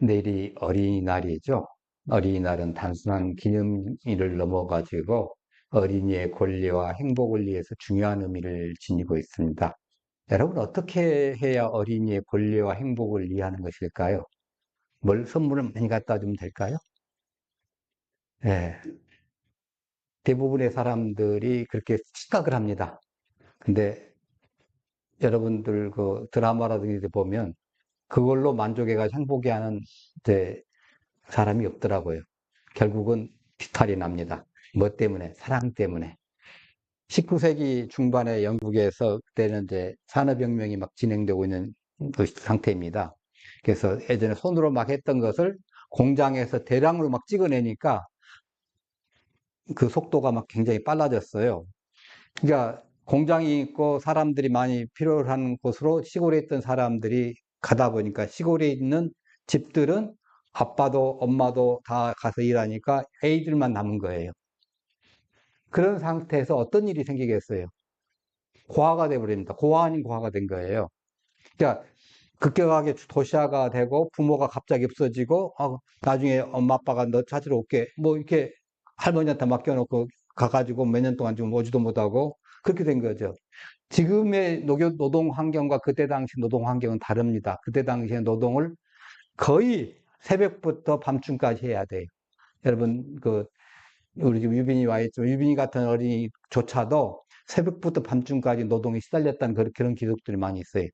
내일이 어린이날이죠. 어린이날은 단순한 기념일을 넘어가지고 어린이의 권리와 행복을 위해서 중요한 의미를 지니고 있습니다. 여러분, 어떻게 해야 어린이의 권리와 행복을 이해하는 것일까요? 뭘 선물을 많이 갖다 주면 될까요? 네, 대부분의 사람들이 그렇게 착각을 합니다. 근데 여러분들 그 드라마라든지 보면 그걸로 만족해가지고 행복해하는 이제 사람이 없더라고요. 결국은 비탈이 납니다. 뭐 때문에? 사랑 때문에. 19세기 중반에 영국에서 그때는 이제 산업혁명이 막 진행되고 있는 그 상태입니다. 그래서 예전에 손으로 막 했던 것을 공장에서 대량으로 막 찍어내니까 그 속도가 막 굉장히 빨라졌어요. 그러니까 공장이 있고 사람들이 많이 필요한 곳으로 시골에 있던 사람들이 가다 보니까 시골에 있는 집들은 아빠도 엄마도 다 가서 일하니까 애들만 남은 거예요. 그런 상태에서 어떤 일이 생기겠어요? 고아가 돼버립니다. 고아 아닌 고아가 된 거예요. 그러니까 급격하게 도시화가 되고 부모가 갑자기 없어지고 나중에 엄마 아빠가 너 찾으러 올게 뭐 이렇게 할머니한테 맡겨놓고 가가지고 몇 년 동안 좀 오지도 못하고 그렇게 된 거죠. 지금의 노동 환경과 그때 당시 노동 환경은 다릅니다. 그때 당시의 노동을 거의 새벽부터 밤중까지 해야 돼요. 여러분, 우리 지금 유빈이 와 있죠. 유빈이 같은 어린이조차도 새벽부터 밤중까지 노동에 시달렸다는 그런 기록들이 많이 있어요.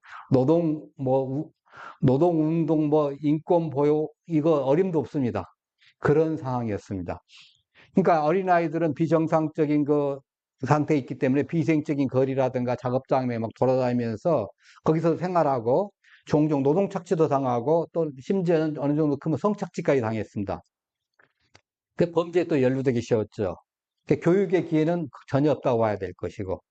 노동운동, 인권 보호, 이거 어림도 없습니다. 그런 상황이었습니다. 그러니까 어린아이들은 비정상적인 그 상태에 있기 때문에 비생적인 거리라든가 작업장에 막 돌아다니면서 거기서 생활하고 종종 노동 착취도 당하고 또 심지어는 어느 정도 크면 성착취까지 당했습니다. 그 범죄에 또 연루되기 쉬웠죠. 교육의 기회는 전혀 없다고 봐야 될 것이고.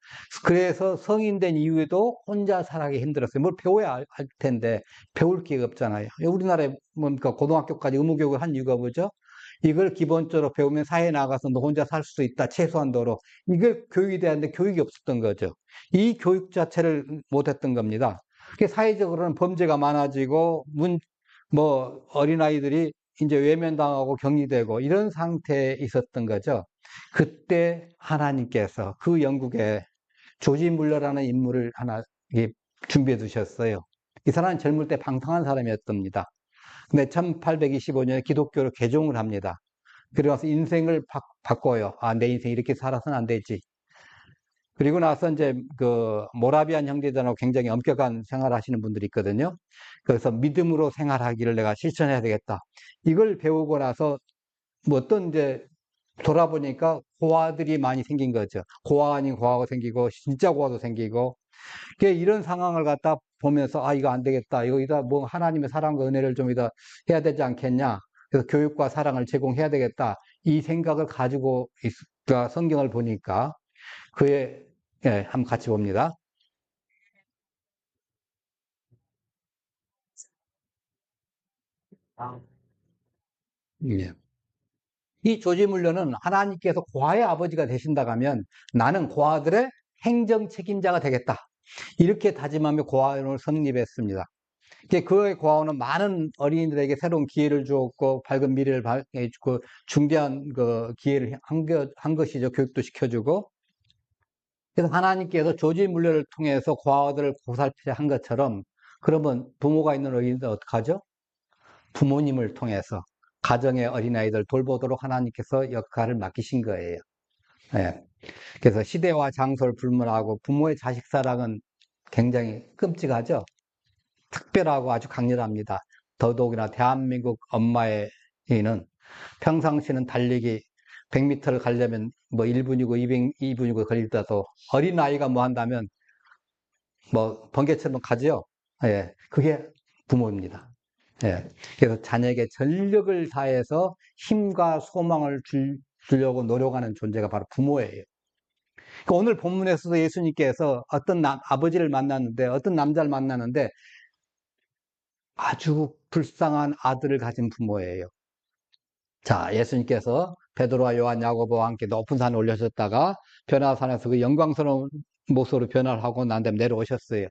그래서 성인 된 이후에도 혼자 살아가기 힘들었어요. 뭘 배워야 할 텐데 배울 기회가 없잖아요. 우리나라에 뭡니까 고등학교까지 의무교육을 한 이유가 뭐죠? 이걸 기본적으로 배우면 사회에 나가서 너 혼자 살 수 있다. 최소한도로. 이게 교육이 되는데 교육이 없었던 거죠. 이 교육 자체를 못했던 겁니다. 사회적으로는 범죄가 많아지고 어린아이들이 이제 외면당하고 격리되고 이런 상태에 있었던 거죠. 그때 하나님께서 그 영국에 조지 물러라는 인물을 하나 준비해 두셨어요. 이 사람은 젊을 때 방탕한 사람이었답니다. 근데 1825년에 기독교로 개종을 합니다. 그러고 나서 인생을 바꿔요. 내 인생 이렇게 살아서는 안 되지. 그리고 나서 이제 모라비안 형제들하고 굉장히 엄격한 생활을 하시는 분들이 있거든요. 그래서 믿음으로 생활하기를 내가 실천해야 되겠다. 이걸 배우고 나서 어떤 이제 돌아보니까 고아들이 많이 생긴 거죠. 고아 아닌 고아가 생기고 진짜 고아도 생기고 이런 상황을 갖다 보면서 이거 안 되겠다. 이거 뭐 하나님의 사랑과 은혜를 좀 해야 되지 않겠냐. 그래서 교육과 사랑을 제공해야 되겠다. 이 생각을 가지고 성경을 보니까 한번 같이 봅니다. 예. 이 조지 물러는 하나님께서 고아의 아버지가 되신다고 하면 나는 고아들의 행정 책임자가 되겠다. 이렇게 다짐하며 고아원을 설립했습니다. 그의 고아원은 많은 어린이들에게 새로운 기회를 주었고 밝은 미래를 주고 중대한 기회를 한 것이죠. 교육도 시켜주고. 그래서 하나님께서 조지 물러를 통해서 고아들을 보살피한 것처럼 그러면 부모가 있는 어린이들 어떡하죠? 부모님을 통해서 가정의 어린아이들 돌보도록 하나님께서 역할을 맡기신 거예요. 예. 그래서 시대와 장소를 불문하고 부모의 자식 사랑은 굉장히 끔찍하죠. 특별하고 아주 강렬합니다. 더더욱이나 대한민국 엄마의 이는 평상시는 달리기 100m를 가려면 1분이고 2분이고 걸리더라도 어린아이가 뭐 한다면 번개처럼 가지요. 예. 그게 부모입니다. 예. 그래서 자녀에게 전력을 다해서 힘과 소망을 주려고 노력하는 존재가 바로 부모예요. 오늘 본문에서도 예수님께서 어떤 아버지를 만났는데, 어떤 남자를 만났는데, 아주 불쌍한 아들을 가진 부모예요. 자, 예수님께서 베드로와 요한, 야고보와 함께 높은 산에 올려졌다가 변화산에서 그 영광스러운 모습으로 변화를 하고 난 다음에 내려오셨어요.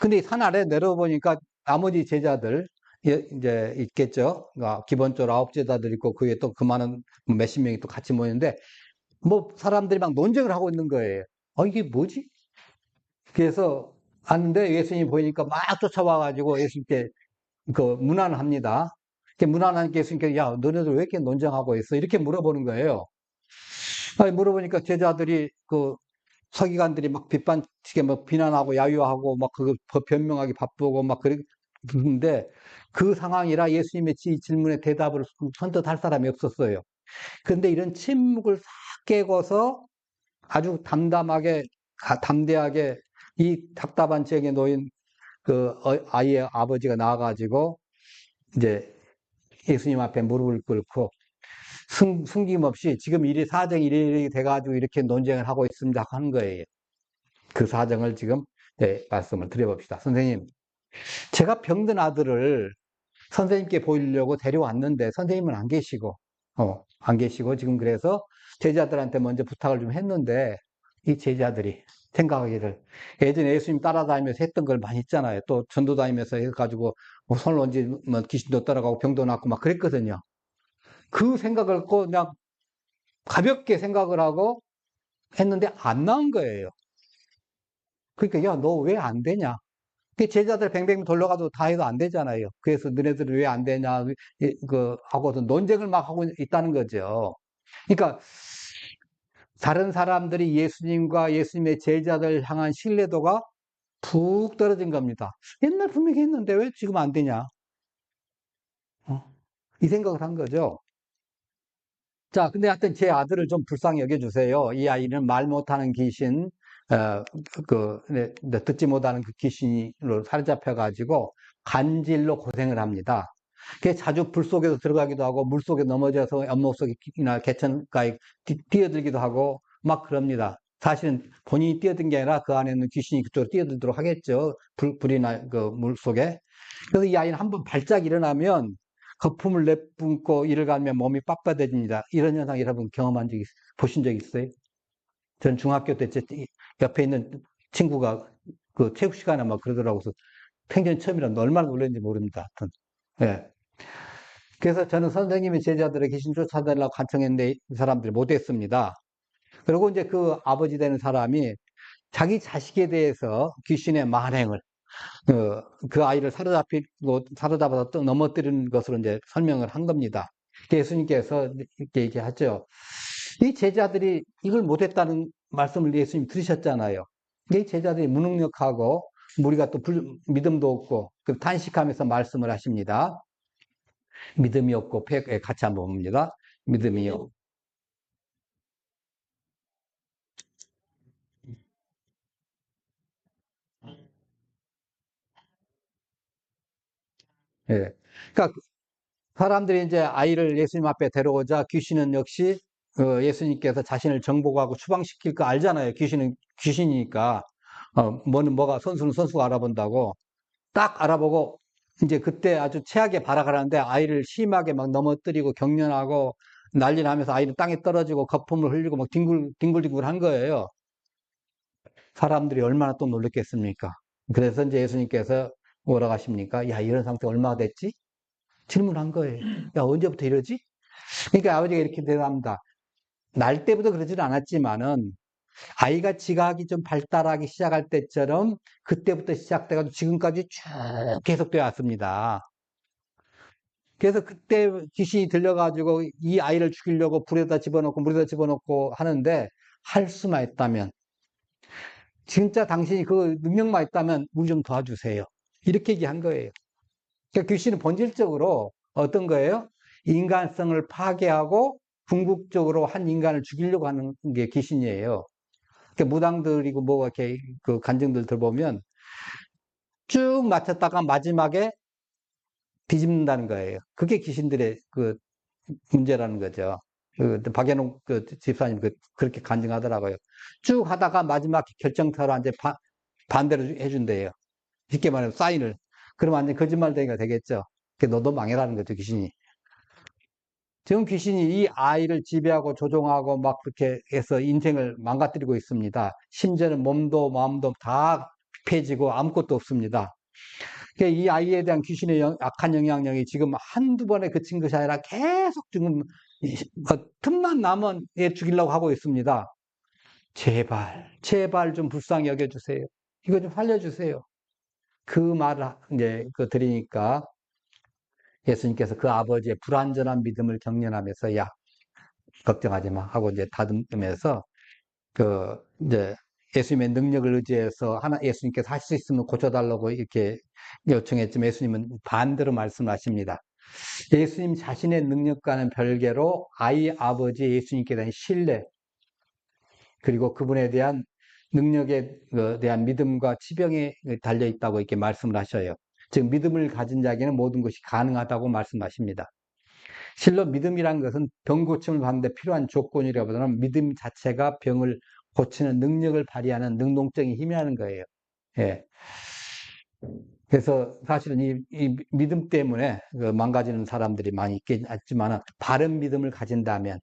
근데 이 산 아래 내려보니까 나머지 제자들, 이제 있겠죠. 그러니까 기본적으로 아홉 제자들 있고 그 위에 또 그 많은 몇십 명이 또 같이 모였는데 뭐 사람들이 막 논쟁을 하고 있는 거예요. 이게 뭐지? 그래서 왔는데 예수님이 보이니까 막 쫓아와가지고 예수님께 그 문안합니다. 문안하니까 예수님께 야 너네들 왜 이렇게 논쟁하고 있어? 이렇게 물어보는 거예요. 아니, 물어보니까 제자들이 그 서기관들이 막 빗반치게 막 비난하고 야유하고 막 그거 변명하기 바쁘고 막 그러는데 그 상황이라 예수님의 질문에 대답을 선뜻 할 사람이 없었어요. 그런데 이런 침묵을 싹 깨고서 아주 담대하게 이 답답한 지역에 놓인 그 아이의 아버지가 나와가지고 이제 예수님 앞에 무릎을 꿇고 숨김없이 지금 사정이 이리 돼가지고 이렇게 논쟁을 하고 있습니다 하는 거예요. 그 사정을 지금 말씀을 드려봅시다. 선생님, 제가 병든 아들을 선생님께 보이려고 데려왔는데 선생님은 안 계시고 지금 그래서 제자들한테 먼저 부탁을 좀 했는데 이 제자들이 생각하기를 예전에 예수님 따라다니면서 했던 걸 많이 있잖아요. 또 전도 다니면서 해가지고 뭐 손을 얹으면 귀신도 따라가고 병도 낫고 막 그랬거든요. 그 생각을 그냥 가볍게 생각을 하고 했는데 안 나온 거예요. 그러니까 야, 너 왜 안 되냐? 그 제자들 뱅뱅 돌려가도 다 해도 안 되잖아요. 그래서 너네들은 왜 안 되냐, 하고서 논쟁을 막 하고 있다는 거죠. 그러니까 다른 사람들이 예수님과 예수님의 제자들 향한 신뢰도가 푹 떨어진 겁니다. 옛날 분명히 했는데 왜 지금 안 되냐? 이 생각을 한 거죠. 자, 근데 하여튼 제 아들을 좀 불쌍히 여겨주세요. 이 아이는 말 못하는 귀신, 듣지 못하는 그 귀신으로 사로잡혀가지고 간질로 고생을 합니다. 그게 자주 불 속에서 들어가기도 하고 물 속에 넘어져서 연못 속이나 개천가에 뛰어들기도 하고 막 그럽니다. 사실은 본인이 뛰어든 게 아니라 그 안에 있는 귀신이 그쪽으로 뛰어들도록 하겠죠. 불이나 그 물 속에. 그래서 이 아이는 한번 발작 일어나면 거품을 내뿜고 이를 가면 몸이 빳빳해집니다. 이런 현상 여러분 보신 적 있어요? 전 중학교 때 옆에 있는 친구가 그 체육 시간에 막 그러더라고요. 그래서 생전 처음이라 얼마나 놀랐는지 모릅니다. 하여튼. 예. 그래서 저는 선생님의 제자들의 귀신 쫓아내려고 간청했는데 이 사람들이 못했습니다. 그리고 이제 그 아버지 되는 사람이 자기 자식에 대해서 귀신의 만행을 그 아이를 사로잡아서 또 넘어뜨리는 것으로 이제 설명을 한 겁니다. 예수님께서 이렇게 얘기하죠. 이 제자들이 이걸 못했다는 말씀을 예수님 들으셨잖아요. 이 제자들이 무능력하고 우리가 또 믿음도 없고 탄식하면서 말씀을 하십니다. 믿음이 없고 같이 한번 봅니다. 믿음이 없고. 예. 그러니까 사람들이 이제 아이를 예수님 앞에 데려오자 귀신은 역시 예수님께서 자신을 정복하고 추방시킬 거 알잖아요. 귀신은 귀신이니까. 뭐가 선수는 선수가 알아본다고. 딱 알아보고 이제 그때 아주 최악의 발악을 하는데 아이를 심하게 막 넘어뜨리고 경련하고 난리 나면서 아이는 땅에 떨어지고 거품을 흘리고 막 뒹굴뒹굴 한 거예요. 사람들이 얼마나 또 놀랬겠습니까? 그래서 이제 예수님께서 뭐라고 하십니까? 야, 이런 상태 얼마나 됐지? 질문한 거예요. 야, 언제부터 이러지? 그러니까 아버지가 이렇게 대답합니다. 날 때부터 그러지는 않았지만은 아이가 지각이 좀 발달하기 시작할 때처럼 그때부터 시작돼가지고 지금까지 쭉 계속되어 왔습니다. 그래서 그때 귀신이 들려가지고 이 아이를 죽이려고 불에다 집어넣고 물에다 집어넣고 하는데 할 수만 있다면 진짜 당신이 그 능력만 있다면 우리 좀 도와주세요. 이렇게 얘기한 거예요. 그러니까 귀신은 본질적으로 어떤 거예요? 인간성을 파괴하고 궁극적으로 한 인간을 죽이려고 하는 게 귀신이에요. 그러니까 무당들이고 뭐가 이렇게 그 간증들 들어보면 쭉 맞췄다가 마지막에 뒤집는다는 거예요. 그게 귀신들의 그 문제라는 거죠. 박연홍 집사님 그렇게 간증하더라고요. 쭉 하다가 마지막 결정타로 이제 반대로 해준대요. 쉽게 말하면 사인을. 그러면 완전 거짓말쟁이가 되겠죠. 너도 망해라는 거죠, 귀신이. 지금 귀신이 이 아이를 지배하고 조종하고 막 그렇게 해서 인생을 망가뜨리고 있습니다. 심지어는 몸도 마음도 다 피폐해지고 아무것도 없습니다. 그러니까 이 아이에 대한 귀신의 악한 영향력이 지금 한두 번에 그친 것이 아니라 계속 지금 틈만 나면 얘 죽이려고 하고 있습니다. 제발, 제발 좀 불쌍히 여겨주세요. 이거 좀 살려주세요. 그 말을 이제 그 드리니까 예수님께서 그 아버지의 불완전한 믿음을 경련하면서 야, 걱정하지 마 하고 이제 다듬으면서 그 이제 예수님의 능력을 의지해서 예수님께서 할 수 있으면 고쳐달라고 이렇게 요청했지만 예수님은 반대로 말씀하십니다. 예수님 자신의 능력과는 별개로 아이 아버지 예수님께 대한 신뢰 그리고 그분에 대한 능력에 대한 믿음과 지병에 달려 있다고 이렇게 말씀을 하셔요. 즉 믿음을 가진 자에게는 모든 것이 가능하다고 말씀하십니다. 실로 믿음이란 것은 병 고침을 받는데 필요한 조건이라보다는 믿음 자체가 병을 고치는 능력을 발휘하는 능동적인 힘이 라는 거예요. 예. 그래서 사실은 이 믿음 때문에 망가지는 사람들이 많이 있겠지만 바른 믿음을 가진다면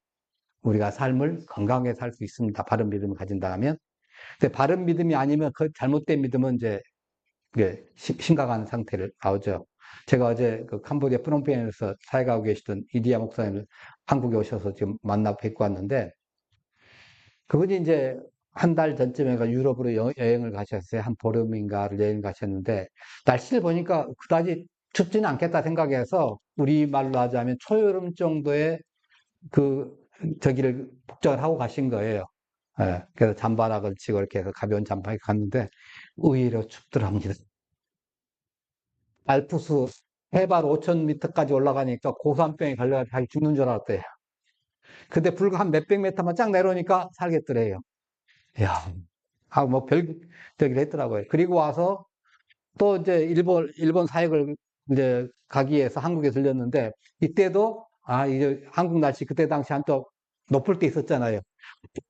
우리가 삶을 건강하게 살 수 있습니다. 바른 믿음을 가진다면. 근데 바른 믿음이 아니면 그 잘못된 믿음은 이제 심각한 상태를 나오죠. 제가 어제 그 캄보디아 프놈펜에서 사역하고 계시던 이디야 목사님을 한국에 오셔서 지금 만나 뵙고 왔는데 그분이 이제 한 달 전쯤에 유럽으로 여행을 가셨어요. 한 보름인가를 여행 가셨는데 날씨를 보니까 그다지 춥지는 않겠다 생각해서 우리말로 하자면 초여름 정도의 그 저기를 북적을 하고 가신 거예요. 예, 그래서 잠바락을 치고 이렇게 해서 가벼운 잠바에 갔는데 의외로 춥더랍니다. 알프스 해발 5,000m까지 올라가니까 고산병에 걸려서 자기 죽는 줄 알았대요. 근데 불과 한 몇백 미터만 쫙 내려오니까 살겠더래요. 이야, 뭐 저기를 했더라고요. 그리고 와서 또 이제 일본 사역을 이제 가기 위해서 한국에 들렸는데 이때도 이제 한국 날씨 그때 당시 한쪽 높을 때 있었잖아요.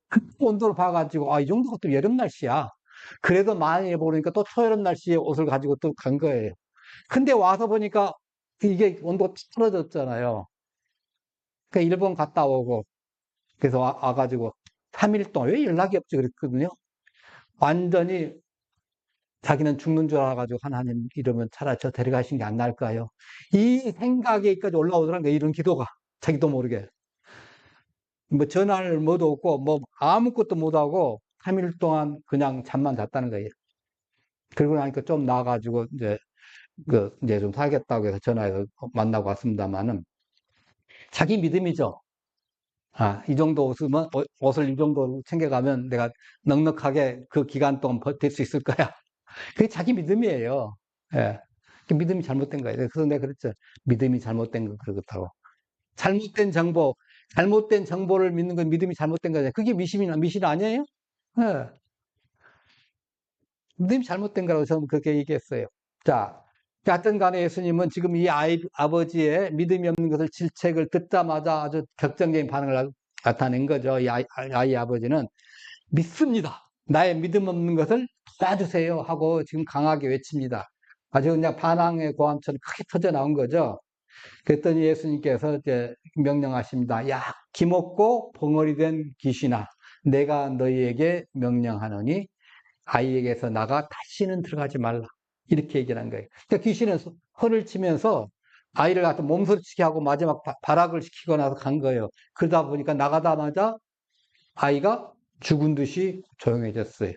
그 온도를 봐가지고 이 정도가 또 여름 날씨야. 그래도 많이 해보니까 또 초여름 날씨에 옷을 가지고 또 간 거예요. 근데 와서 보니까 이게 온도가 떨어졌잖아요. 그러니까 일본 갔다 오고 그래서 와가지고 3일 동안 왜 연락이 없지 그랬거든요. 완전히 자기는 죽는 줄 알아가지고 하나님 이러면 차라리 저 데려가신 게 안 나을까요? 이 생각에까지 올라오더라는 거예요. 이런 기도가 자기도 모르게 뭐 전화를 못 없고 뭐 아무것도 못하고 3일 동안 그냥 잠만 잤다는 거예요. 그러고 나니까 좀 나아가지고 이제 좀 살겠다고 해서 전화해서 만나고 왔습니다만은 자기 믿음이죠. 이 정도 옷을 이 정도 챙겨가면 내가 넉넉하게 그 기간 동안 버틸 수 있을 거야. 그게 자기 믿음이에요. 예. 그 믿음이 잘못된 거예요. 그래서 내가 그랬죠. 믿음이 잘못된 거 그렇다고. 잘못된 정보, 잘못된 정보를 믿는 건 믿음이 잘못된 거잖아요. 그게 미신 아니에요? 예. 믿음이 잘못된 거라고 저는 그렇게 얘기했어요. 자, 하여튼 간에 예수님은 지금 이 아버지의 믿음이 없는 것을 질책을 듣자마자 아주 격정적인 반응을 나타낸 거죠. 아이 아버지는 믿습니다. 나의 믿음 없는 것을 도와주세요 하고 지금 강하게 외칩니다. 아주 그냥 반항의 고함처럼 크게 터져 나온 거죠. 그랬더니 예수님께서 이제 명령하십니다. 야, 기먹고 벙어리 된 귀신아, 내가 너희에게 명령하노니 아이에게서 나가 다시는 들어가지 말라. 이렇게 얘기를 한 거예요. 그러니까 귀신은 허를 치면서 아이를 갖다 몸서리치게 하고 마지막 발악을 시키고 나서 간 거예요. 그러다 보니까 나가자마자 아이가 죽은 듯이 조용해졌어요.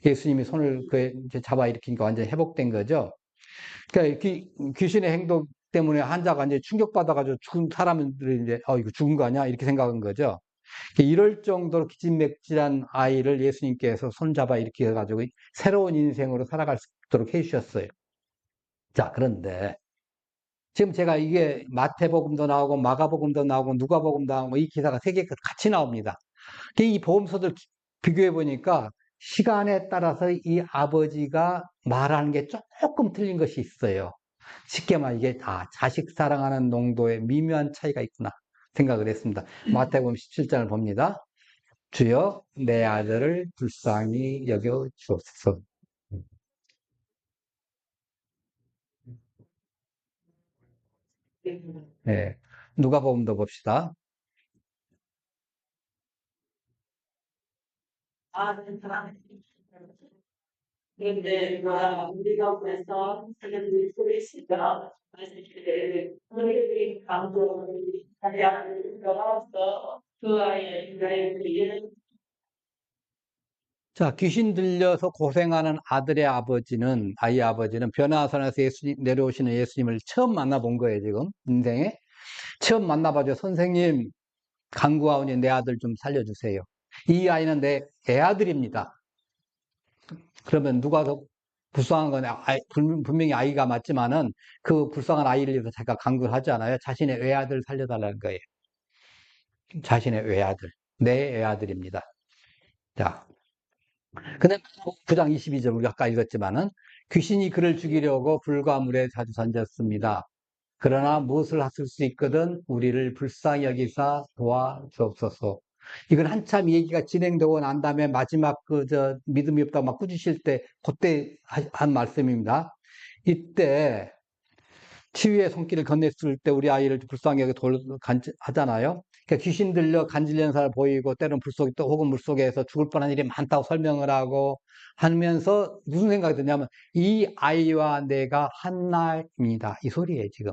예수님이 손을 그에 이제 잡아 일으키니까 완전히 회복된 거죠. 그러니까 귀신의 행동 때문에 환자가 이제 충격받아가지고 죽은 사람들이 이제 이거 죽은 거 아니야? 이렇게 생각한 거죠. 이럴 정도로 기진맥진한 아이를 예수님께서 손잡아 이렇게 해가지고 새로운 인생으로 살아갈 수 있도록 해주셨어요. 자, 그런데 지금 제가 이게 마태복음도 나오고 마가복음도 나오고 누가복음도 나오고 이 기사가 세 개 같이 나옵니다. 이 보험서들 비교해 보니까 시간에 따라서 이 아버지가 말하는 게 조금 틀린 것이 있어요. 쉽게 말해 이게 자식 사랑하는 농도에 미묘한 차이가 있구나 생각을 했습니다. 마태복음 17장을 봅니다. 주여 내 아들을 불쌍히 여겨 주옵소서. 네. 누가복음도 봅시다. 그런데 우리가 그래서 사람들이 소리시다 우리들이 감동을 다양하게 들어가서 그 아이의 인간의 자, 귀신 들려서 고생하는 아이의 아버지는 변화산에서 예수님, 내려오시는 예수님을 처음 만나본 거예요, 지금. 인생에. 처음 만나봐죠. 선생님, 간구하오니 내 아들 좀 살려주세요. 이 아이는 내 애아들입니다. 그러면 누가 더 불쌍한 건 분명히 아이가 맞지만은 그 불쌍한 아이를 위해서 자기가 간구를 하지 않아요. 자신의 외아들 살려달라는 거예요. 자신의 외아들. 내 애아들입니다. 자, 근데 9장 22절 우리가 아까 읽었지만은 귀신이 그를 죽이려고 불과 물에 자주 던졌습니다. 그러나 무엇을 하실 수 있거든 우리를 불쌍히 여기사 도와주옵소서. 이건 한참 얘기가 진행되고 난 다음에 마지막 믿음이 없다고 막 꾸짖으실 때 그때 한 말씀입니다. 이때 치유의 손길을 건넸을 때 우리 아이를 불쌍히 여기 하잖아요. 그러니까 귀신 들려 간질리는 사람 보이고 때로는 또 혹은 물속에서 죽을 뻔한 일이 많다고 설명을 하고 하면서 무슨 생각이 드냐면 이 아이와 내가 하나입니다. 이 소리예요, 지금.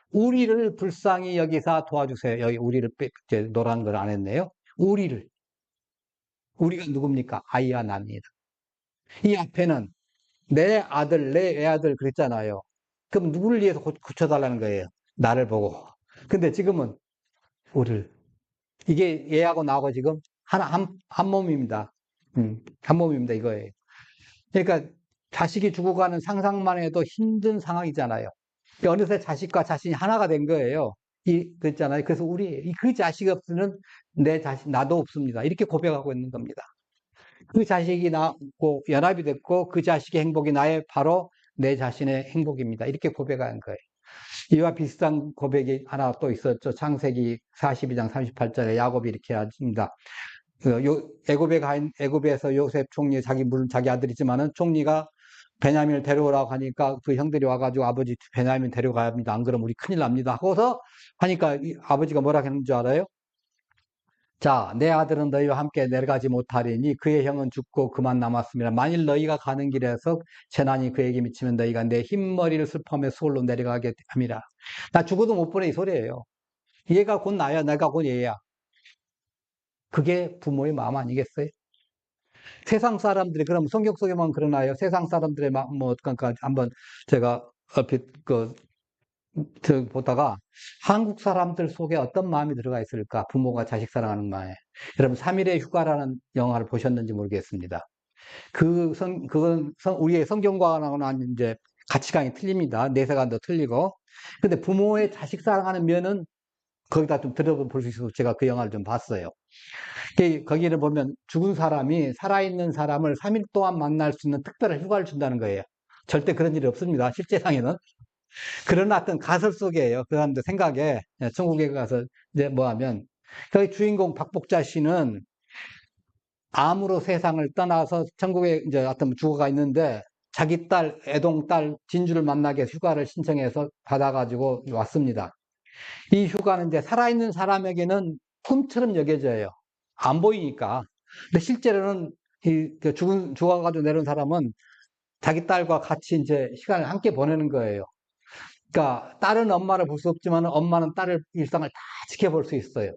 우리를 불쌍히 여기사 도와주세요. 여기 우리를 이제 노란 걸 안 했네요. 우리가 누굽니까? 아이와 나입니다. 이 앞에는 내 아들, 내 애아들 그랬잖아요. 그럼 누구를 위해서 고쳐달라는 거예요? 나를 보고. 근데 지금은 우리를. 이게 얘하고 나하고 지금 한 몸입니다. 한 몸입니다. 이거예요. 그러니까 자식이 죽어가는 상상만 해도 힘든 상황이잖아요. 어느새 자식과 자신이 하나가 된 거예요. 그랬잖아요. 그래서 그 자식 없으면 내 자식, 나도 없습니다. 이렇게 고백하고 있는 겁니다. 그 자식이 나고 연합이 됐고 그 자식의 행복이 나의 바로 내 자신의 행복입니다. 이렇게 고백한 거예요. 이와 비슷한 고백이 하나 또 있었죠. 창세기 42장 38절에 야곱이 이렇게 합니다. 애굽에서 요셉 총리 물론 자기 아들이지만은 총리가 베냐민을 데려오라고 하니까 그 형들이 와가지고 아버지 베냐민 데려가야 합니다. 안 그러면 우리 큰일 납니다. 하고서 하니까 아버지가 뭐라 했는 줄 알아요? 자, 내 아들은 너희와 함께 내려가지 못하리니 그의 형은 죽고 그만 남았습니다. 만일 너희가 가는 길에서 재난이 그에게 미치면 너희가 내 흰머리를 슬퍼하며 서울로 내려가게 합니다. 나 죽어도 못 보내 이 소리예요. 얘가 곧 나야, 내가 곧 얘야. 그게 부모의 마음 아니겠어요? 세상 사람들이 그럼 성경 속에만 그러나요? 세상 사람들의 마음 뭐 어떡한가 한번 제가 얼핏 보다가 한국 사람들 속에 어떤 마음이 들어가 있을까? 부모가 자식 사랑하는 마음에. 여러분 3일의 휴가라는 영화를 보셨는지 모르겠습니다. 그건 우리의 성경과는 이제 가치관이 틀립니다. 내세관도 틀리고. 근데 부모의 자식 사랑하는 면은 거기다 좀 들어볼 수 있어서 제가 그 영화를 좀 봤어요. 거기를 보면 죽은 사람이 살아있는 사람을 3일 동안 만날 수 있는 특별한 휴가를 준다는 거예요. 절대 그런 일이 없습니다. 실제상에는. 그런 어떤 가설 속이에요. 그 사람들 생각에. 천국에 가서 이제 뭐 하면. 거기 주인공 박복자 씨는 암으로 세상을 떠나서 천국에 이제 어떤 죽어가 있는데 자기 딸, 애동 딸 진주를 만나게 휴가를 신청해서 받아가지고 왔습니다. 이 휴가는 이제 살아있는 사람에게는 꿈처럼 여겨져요. 안 보이니까. 근데 실제로는 죽어가지고 내려온 사람은 자기 딸과 같이 이제 시간을 함께 보내는 거예요. 그러니까 딸은 엄마를 볼 수 없지만 엄마는 딸을 일상을 다 지켜볼 수 있어요.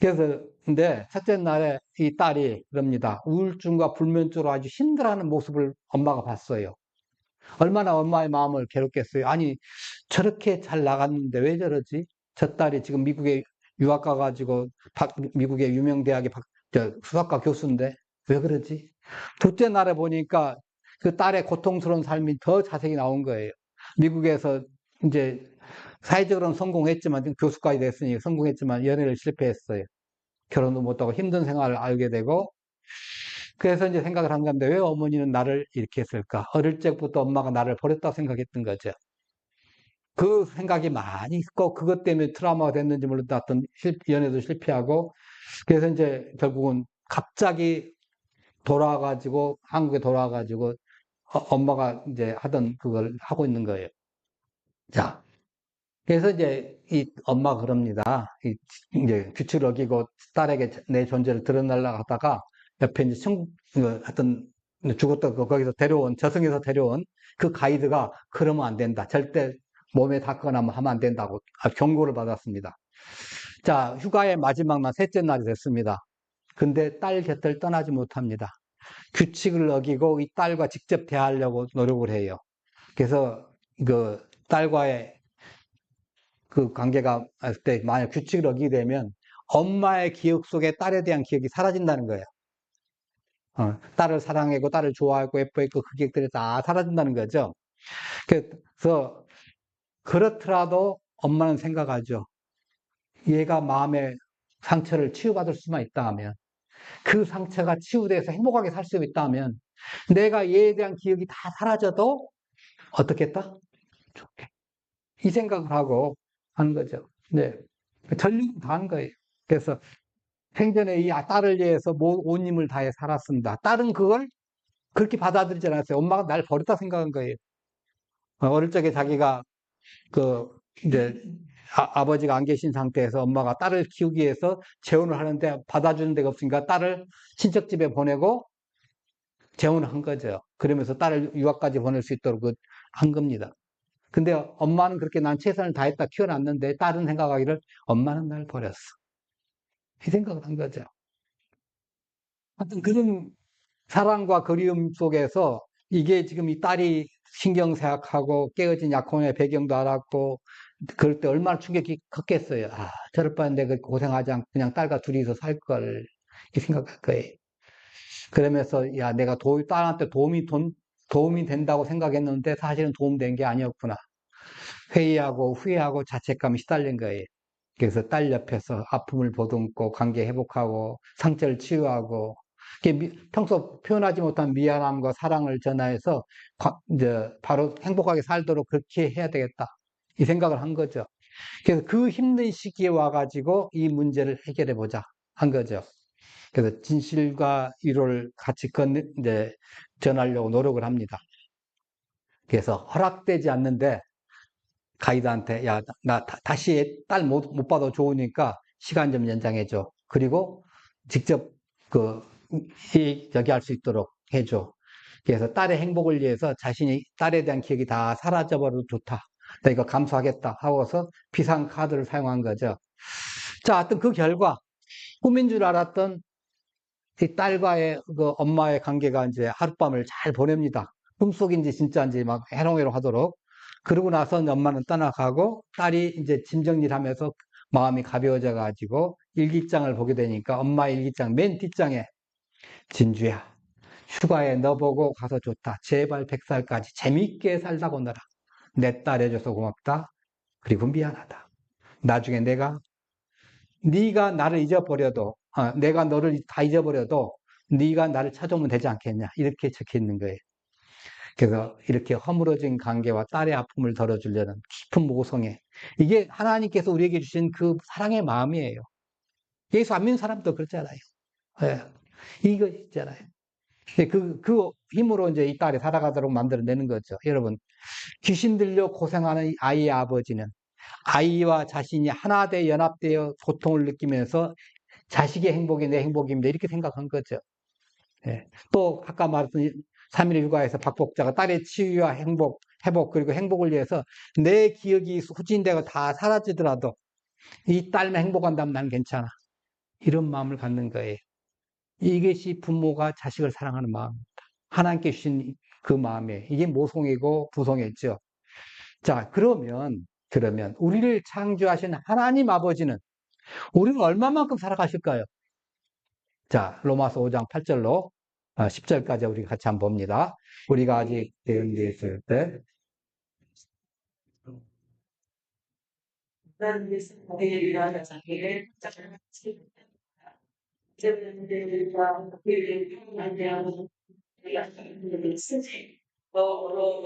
그래서 근데 첫째 날에 이 딸이 그럽니다. 우울증과 불면증으로 아주 힘들어하는 모습을 엄마가 봤어요. 얼마나 엄마의 마음을 괴롭겠어요. 아니 저렇게 잘 나갔는데 왜 저러지? 저 딸이 지금 미국에 유학 가가지고 미국의 유명 대학의 수학과 교수인데 왜 그러지? 둘째 날에 보니까 그 딸의 고통스러운 삶이 더 자세히 나온 거예요. 미국에서 이제 사회적으로는 성공했지만 교수까지 됐으니 성공했지만 연애를 실패했어요. 결혼도 못하고 힘든 생활을 알게 되고 그래서 이제 생각을 한 건데 왜 어머니는 나를 이렇게 했을까? 어릴 적부터 엄마가 나를 버렸다고 생각했던 거죠. 그 생각이 많이 있고 그것 때문에 트라우마가 됐는지 모르겠다. 어떤 연애도 실패하고 그래서 이제 결국은 갑자기 돌아와가지고 한국에 돌아와가지고 엄마가 이제 하던 그걸 하고 있는 거예요. 자, 그래서 이제 이 엄마가 그럽니다. 이제 규칙을 어기고 딸에게 내 존재를 드러내려고 하다가 옆에 이제 하여튼 죽었다 거기서 데려온 저승에서 데려온 그 가이드가 그러면 안 된다. 절대 몸에 닿거나 하면 안 된다고 경고를 받았습니다. 자, 휴가의 마지막 날 셋째 날이 됐습니다. 근데 딸 곁을 떠나지 못합니다. 규칙을 어기고 이 딸과 직접 대하려고 노력을 해요. 그래서 그 딸과의 그 관계가 때 만약 규칙을 어기게 되면 엄마의 기억 속에 딸에 대한 기억이 사라진다는 거예요. 딸을 사랑하고 딸을 좋아하고 예뻐했고 그 기억들이 다 사라진다는 거죠. 그래서 그렇더라도 엄마는 생각하죠. 얘가 마음의 상처를 치유받을 수만 있다 하면 그 상처가 치유돼서 행복하게 살 수 있다 하면 내가 얘에 대한 기억이 다 사라져도 어떻겠다? 좋게. 이 생각을 하고 하는 거죠. 네. 전륜 다 한 거예요. 그래서 생전에 이 딸을 위해서 온 힘을 다해 살았습니다. 딸은 그걸 그렇게 받아들이지 않았어요. 엄마가 날 버렸다 생각한 거예요. 어릴 적에 자기가 그 이제 아버지가 안 계신 상태에서 엄마가 딸을 키우기 위해서 재혼을 하는데 받아주는 데가 없으니까 딸을 친척집에 보내고 재혼을 한 거죠. 그러면서 딸을 유학까지 보낼 수 있도록 한 겁니다. 근데 엄마는 그렇게 난 최선을 다했다 키워놨는데 딸은 생각하기를 엄마는 날 버렸어. 이 생각을 한 거죠. 하여튼 그런 사랑과 그리움 속에서 이게 지금 이 딸이 신경쇠약하고 깨어진 약혼의 배경도 알았고 그럴 때 얼마나 충격이 컸겠어요. 아, 저럴 바엔 내가 고생하지 않고 그냥 딸과 둘이서 살 걸. 이 생각할 거예요. 그러면서 야, 내가 딸한테 도움이 된다고 생각했는데 사실은 도움된 게 아니었구나. 회의하고 후회하고 자책감이 시달린 거예요. 그래서 딸 옆에서 아픔을 보듬고 관계 회복하고 상처를 치유하고 평소 표현하지 못한 미안함과 사랑을 전하여서 이제 바로 행복하게 살도록 그렇게 해야 되겠다. 이 생각을 한 거죠. 그래서 그 힘든 시기에 와가지고 이 문제를 해결해 보자 한 거죠. 그래서 진실과 위로를 같이 이제 전하려고 노력을 합니다. 그래서 허락되지 않는데 가이드한테 야, 나 다시 딸 못 봐도 좋으니까 시간 좀 연장해줘. 그리고 직접 저기 할 수 있도록 해줘. 그래서 딸의 행복을 위해서 자신이 딸에 대한 기억이 다 사라져버려도 좋다. 나 이거 감수하겠다 하고서 비상카드를 사용한 거죠. 자, 하여튼 그 결과 꿈인 줄 알았던 이 딸과의 그 엄마의 관계가 이제 하룻밤을 잘 보냅니다. 꿈속인지 진짜인지 막 해롱해롱 하도록. 그러고 나서 엄마는 떠나가고 딸이 이제 짐 정리를 하면서 마음이 가벼워져 가지고 일기장을 보게 되니까 엄마 일기장 맨 뒷장에 진주야, 휴가에 너 보고 가서 좋다. 제발 100살까지 재밌게 살다고 너라. 내 딸 해줘서 고맙다. 그리고 미안하다. 나중에 네가 나를 잊어버려도 내가 너를 다 잊어버려도 네가 나를 찾아오면 되지 않겠냐 이렇게 적혀 있는 거예요. 그래서 이렇게 허물어진 관계와 딸의 아픔을 덜어주려는 깊은 모성애 이게 하나님께서 우리에게 주신 그 사랑의 마음이에요. 예수 안 믿는 사람도 그렇잖아요. 예. 이거 있잖아요. 그 힘으로 이제 이 딸이 살아가도록 만들어내는 거죠. 여러분 귀신 들려 고생하는 아이의 아버지는 아이와 자신이 하나 되 연합되어 고통을 느끼면서 자식의 행복이 내 행복입니다. 이렇게 생각한 거죠. 예. 또 아까 말했던 3일 휴가에서 박복자가 딸의 치유와 회복 그리고 행복을 위해서 내 기억이 후진되고 다 사라지더라도 이 딸만 행복한다면 난 괜찮아. 이런 마음을 갖는 거예요. 이것이 부모가 자식을 사랑하는 마음입니다. 하나님께 주신 그 마음에 이게 모성이고 부성이죠. 자, 그러면 우리를 창조하신 하나님 아버지는 우리를 얼마만큼 사랑하실까요? 자, 로마서 5장 8절로 10절까지 우리 같이 한번 봅니다. 우리가 아직 대응되어 있을 때 나는 우리를 위하여 자기를 이제는 우리를 위하여 쓰지. 너로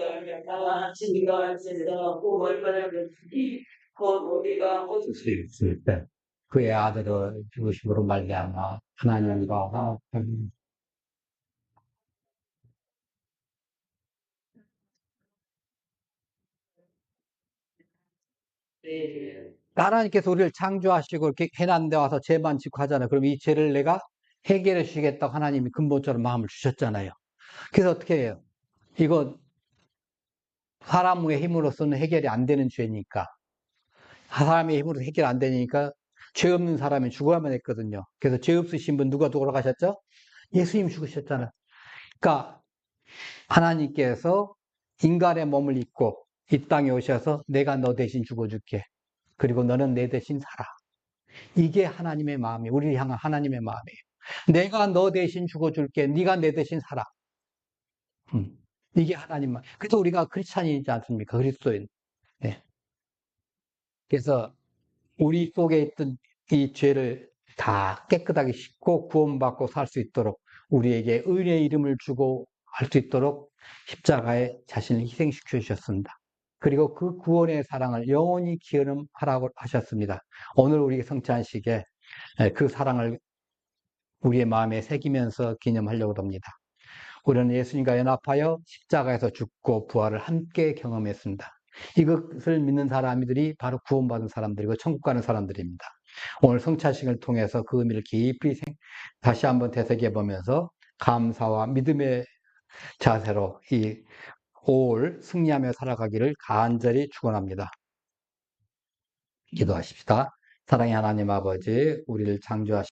진리가 있어서 얼마나 곧 우리가 쓸 수 있을 때 그의 아들을 죽으심으로 말미암아 하나님과 화합하는 하나님께서 우리를 창조하시고 이렇게 해난 데 와서 죄만 짓고 하잖아요. 그럼 이 죄를 내가 해결해 주시겠다고 하나님이 근본적으로 마음을 주셨잖아요. 그래서 어떻게 해요? 이거 사람의 힘으로서는 해결이 안 되는 죄니까. 사람의 힘으로 해결 안 되니까 죄 없는 사람이 죽어야만 했거든요. 그래서 죄 없으신 분 누가 돌아가셨죠? 예수님 죽으셨잖아요. 그러니까 하나님께서 인간의 몸을 입고 이 땅에 오셔서 내가 너 대신 죽어줄게. 그리고 너는 내 대신 살아. 이게 하나님의 마음이에요. 우리를 향한 하나님의 마음이에요. 내가 너 대신 죽어줄게. 네가 내 대신 살아. 음. 이게 하나님 마음. 그래서 우리가 크리스찬이지 않습니까? 그리스도인. 네. 그래서 우리 속에 있던 이 죄를 다 깨끗하게 씻고 구원받고 살 수 있도록 우리에게 의의 이름을 주고 할 수 있도록 십자가에 자신을 희생시켜 주셨습니다. 그리고 그 구원의 사랑을 영원히 기억하라고 하셨습니다. 오늘 우리 성찬식에 그 사랑을 우리의 마음에 새기면서 기념하려고 합니다. 우리는 예수님과 연합하여 십자가에서 죽고 부활을 함께 경험했습니다. 이것을 믿는 사람들이 바로 구원받은 사람들이고 천국 가는 사람들입니다. 오늘 성찬식을 통해서 그 의미를 깊이 다시 한번 되새겨 보면서 감사와 믿음의 자세로 이 5월 승리하며 살아가기를 간절히 축원합니다. 기도하십시다. 사랑의 하나님 아버지, 우리를 창조하신